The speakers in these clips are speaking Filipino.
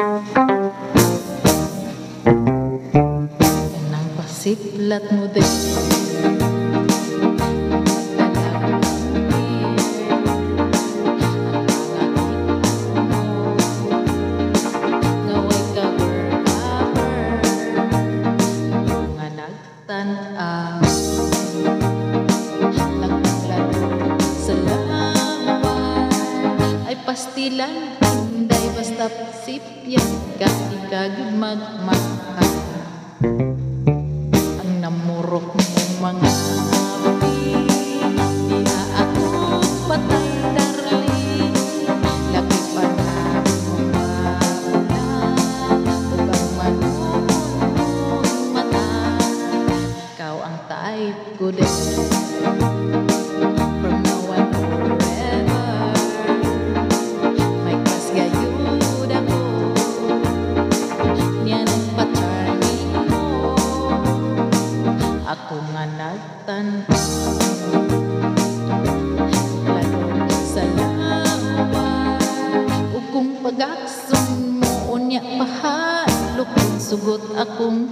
Kanang pasiplat mo din pastilan, hinday basta sipyan ka, ikagid magmahal. Ang namurok mong mga api, diha ako patay darling. Laki pa na mapula, ug ang manunong mata. Ikaw ang type ko din. Ako nga nagtanaw lalo sa lawa, ug kung pag-akson mo unya pahalok, sugot akong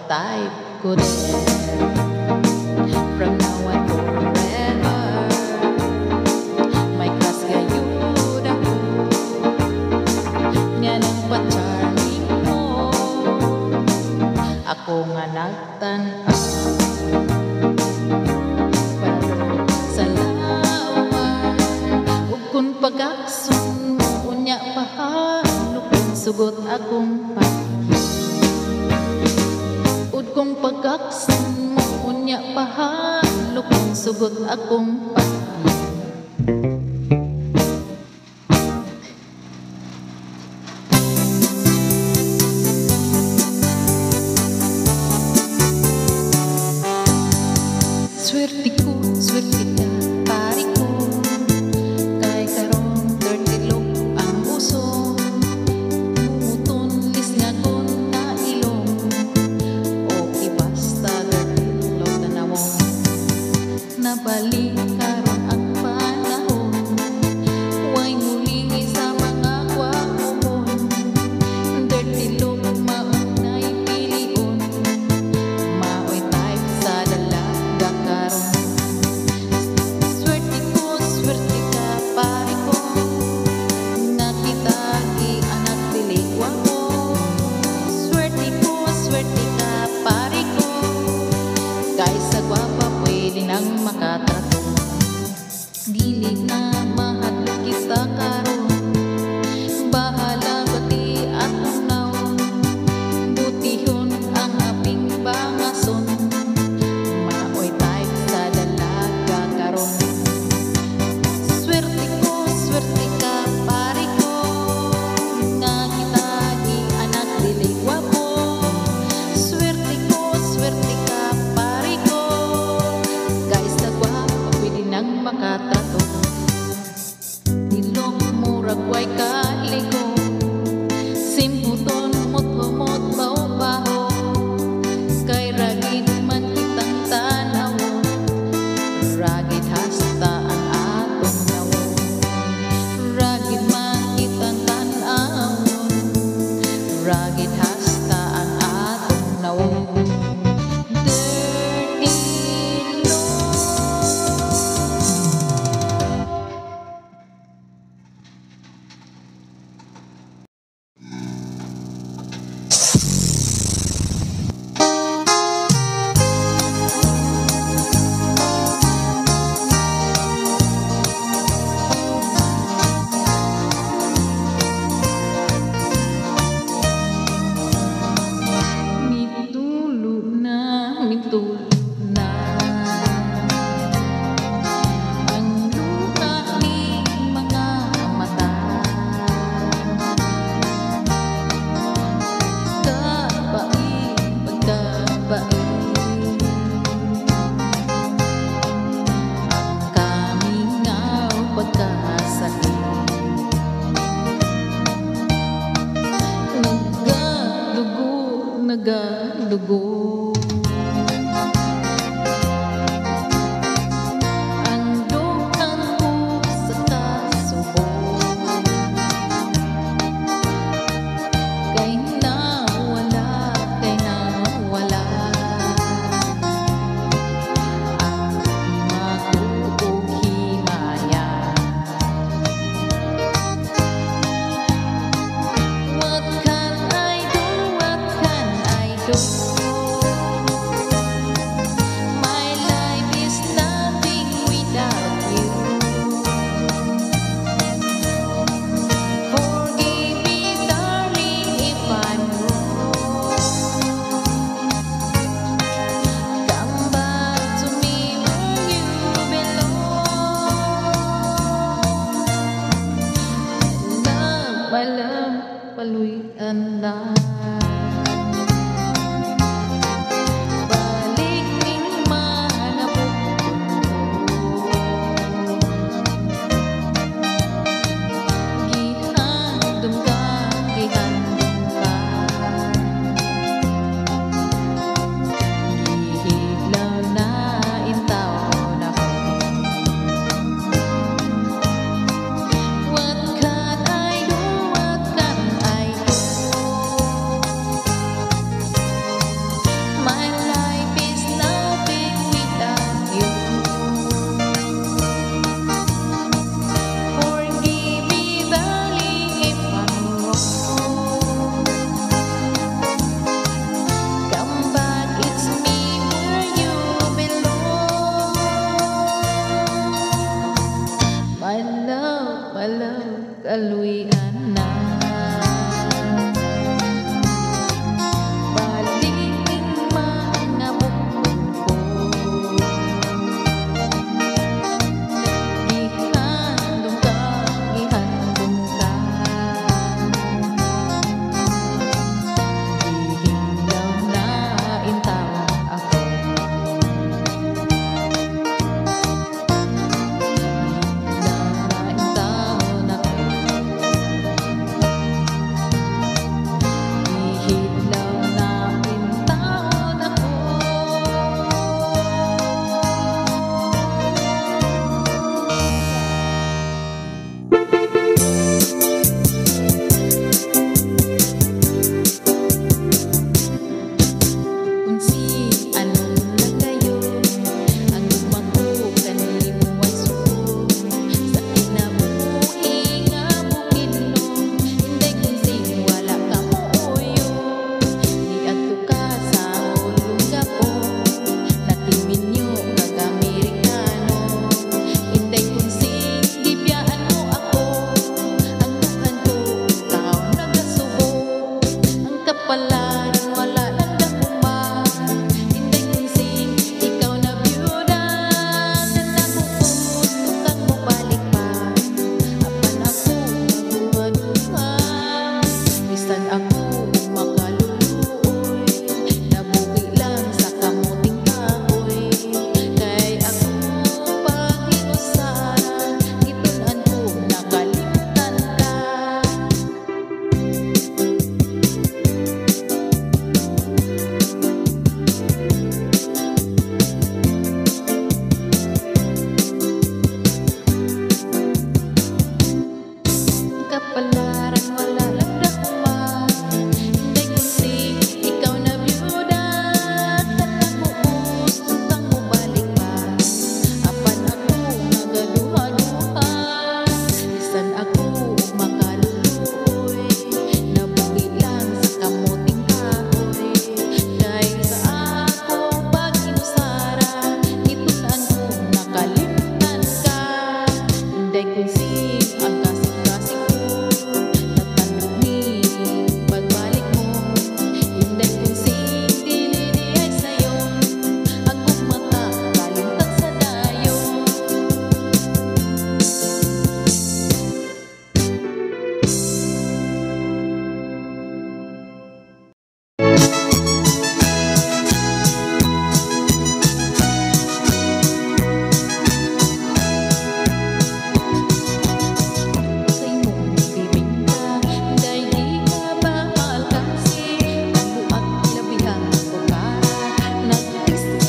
type ko din. From now on forever, may kas gayud ako. Nga nang pa-charming mo, ako nga nagtanaw palalo sa lawan, ug kung pag-akson mo unya pahalok, sugot akong kung pag-akson mo unya pahalok, sugot akong swerte ko, swerte ka, pari ko. Kay karong 30 lok ang uso, mutunlis nga kon na ilong. Nabalik karon ang panahon, huwag muli sa mga kwahon. Dirty look, maunay pilion, maoy type sa dalaga karon. Swerte ko, swerte ka, pari ko, nga kita i-anak diligwa ko. Swerte ko, swerte ka, pari ko, guys sa gwapa pwede nang makatrato. Dili na mahadlok kita karon, bahala bati at tunawon. Butihon ang aping bangason, maoy type sa dalaga karon. Swerte ko, swerte ka, pari ko, nga kita i-anak dili gwapo. Swerte ko, swerte ka, pari ko, guys sa gwapa pwede nang makatato. Dilok murag way kaligo, simputon mot-humot baho-baho. Kay ragid man kitang tanawon, ragid hasta ang atong nawon. Ragid man kitang tanawon, ragid hasta ang atong nawon. kaluy-anda. Balik ning mga gihandom ka, gihandom ka. Gihilaw na intaw na ko. What can I do? What can I do? My life is nothing without you. Forgive me, darling, if I'm wrong. Come back, it's me where you belong. My love, kaluy-an na. Balik ning mga bukod ko. Gihandom ka, gihandom ka. Gihilaw na intaw ako. Gihilaw na intaw ako. Unsi anong nagayon, ang lumago kanimo ay suko. Sa kinabuhi nga bukidnon, hinday kunsing wala ka mooyo. Niadto ka sa ulong gapon, natiminyo kag Amerikano. Hinday kunsing gibiyaan mo ako, ang dughan ko ikaw nagasubo. Ang kapalan wala nang dakuma, hinday kunsing ikaw na byuda. Nanabuot kang mobalik pa, apan ako nabuhaduha. Bisan ako makaluluoy, nabuhi lang sa kamuting kahoy. Kay ako paghinusara, gitun-an ko nakalimtan ka. Kapalaran wala lang dakuma, hinday kunsing ikaw na byuda. Nanabuos kang mobalik pa, apan ako nagaduha-duha. Bisan ako makaluluoy, nabuhi lang sa kamuting kahoy. Kay sa ako paghinusara, gitun-an ko nakalimtan ka. Hinday kunsing ang kasing-kasing ko, natandog ni pagbalik mo. Hinday kunsing dili di ay sayo, akong mata kalimtan sa dayo. Sa imong bibingka, hinday di ka bahal kasi. Ang buak labihan ko para, nagmisi.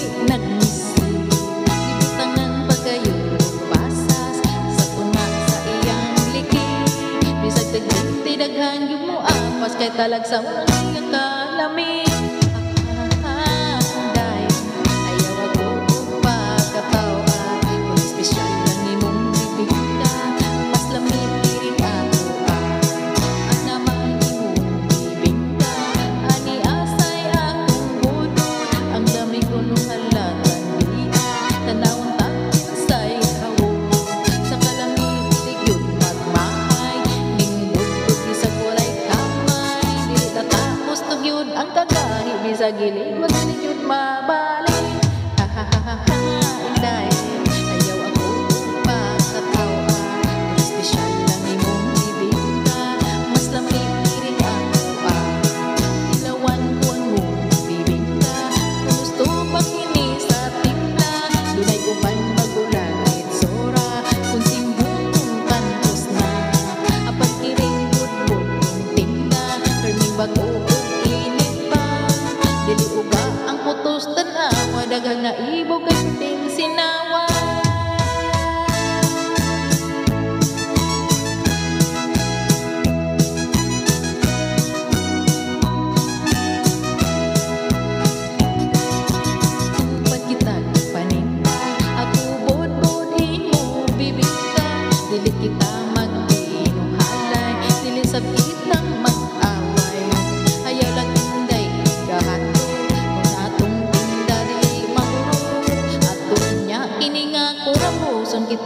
Gibutangan pagayo pasas, sa tuna sa iyang liki. Bisag tagdinti daghan gyud mo apas, kay talag sa mga kalami. Hinday, ayaw ako pagkatawa, kung espesyal lang imong bibingka, mas lamig diri ako ang naman imong bibingka. Ani asay akong budol, ang dami ko nung halatan diya. Tanawon takin say hawo, sa kalamig tigyod magmahay. Ning budol bisag walay kamay, dili tatapos tugyod ang kagahi. Bisag giling madalig yun mabalik. Ha ha ha ha ha, hinday, ayaw ako pagkatawa, kung espesyal lang imong bibingka, mas lamig diri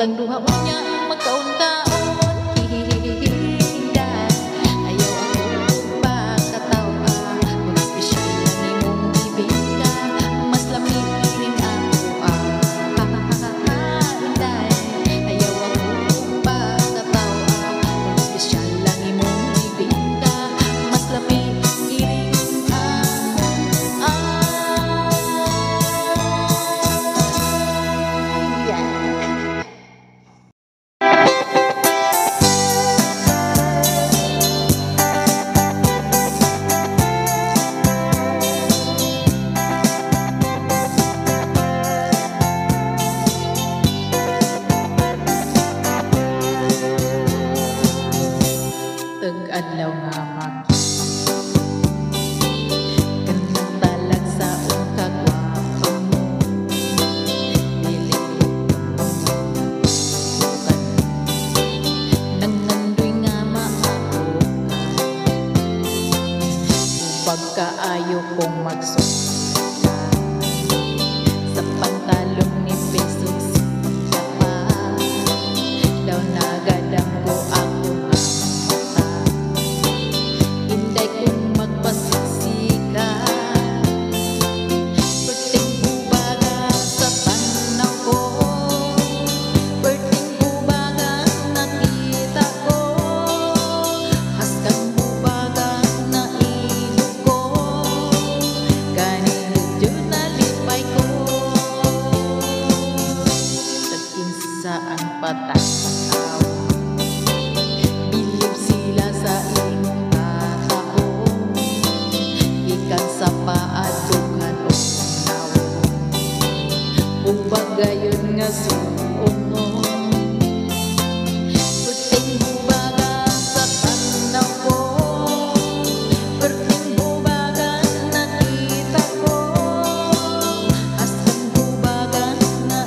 kitang duha unya magkaon-kaon hihihihinda ayaw ako pagkatawa kung espesyal lang imong bibingka mas lamig rin ako inday ayaw ako pagkatawa kung espesyal lang imong bibingka mas lamig rin adlaw nga kanang talag sa kagwapo mo dili bukan nangandoy nga maako ka upag kaayo kong magsuka sa pantalong ni pesos pa daw nagadanggo ako ang patakaw bilib sila sa imong katao ikan sa paadughan o nawo bagayon nga suungon puting bubaga sa tanaw ko puting bubaga nakita ko asang bubaga na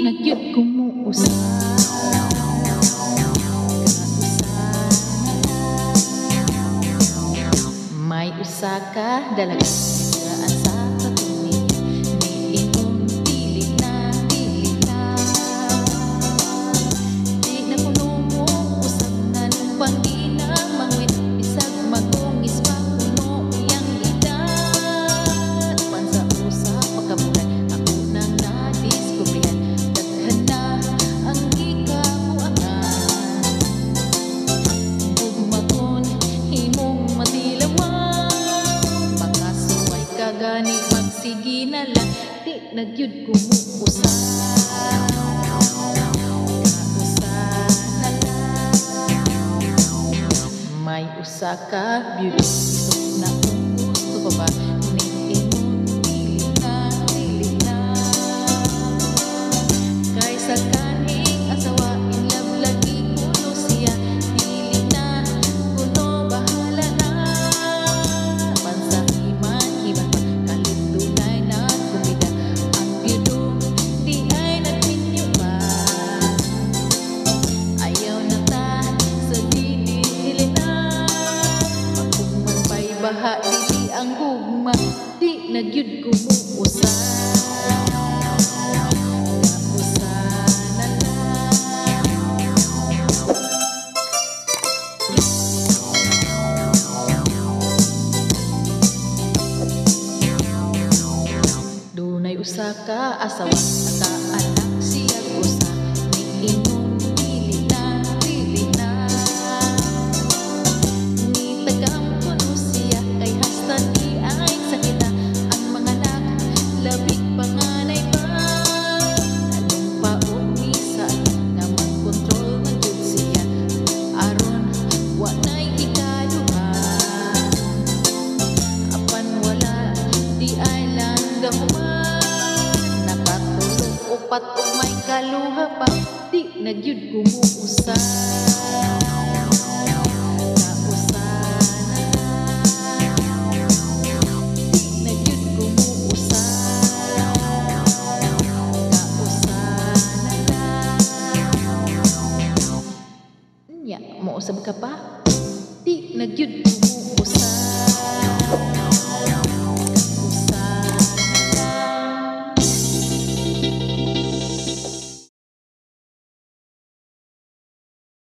nagyud kumuusa may usa ka dalaga sa katunig ni imong dili na di na kuno mo usab na ng pangina mangwit bisag magungis pa kuno iyang edad pansa usa pagkabulan ako nang nadiskubrihan gani magsige na lang di nagyud kumuusa na lang may usa ka beauty isok na kung gusto pa ba ning imong dili na kaysa kaning asawa in love lagi kuno siya dili na kuno bahala na pansa iman kaluntunay na kumida ang bido di ay nagminyo ba ayaw na ta sa dili na pagkuman pa'y bahala di na gyud ko muusa. Nausa na lang. Dunay usa ka asawa, nakaanak siya usa, niingon dili na ni tagamon siya kay hasta di ay sakita ang mga anak, labig panganay pa. Anong paog ni sa na magkontrol man jud siya aron wa nay ikaduhan. Apan wala di ay langgahuman, nakatulog upat ug may kaluha pa, di na gyud ko muusa. Nausa na lang. Di na gyud ko muusa. Nausa na lang. Nya, mausab ka pa? Di na gyud ko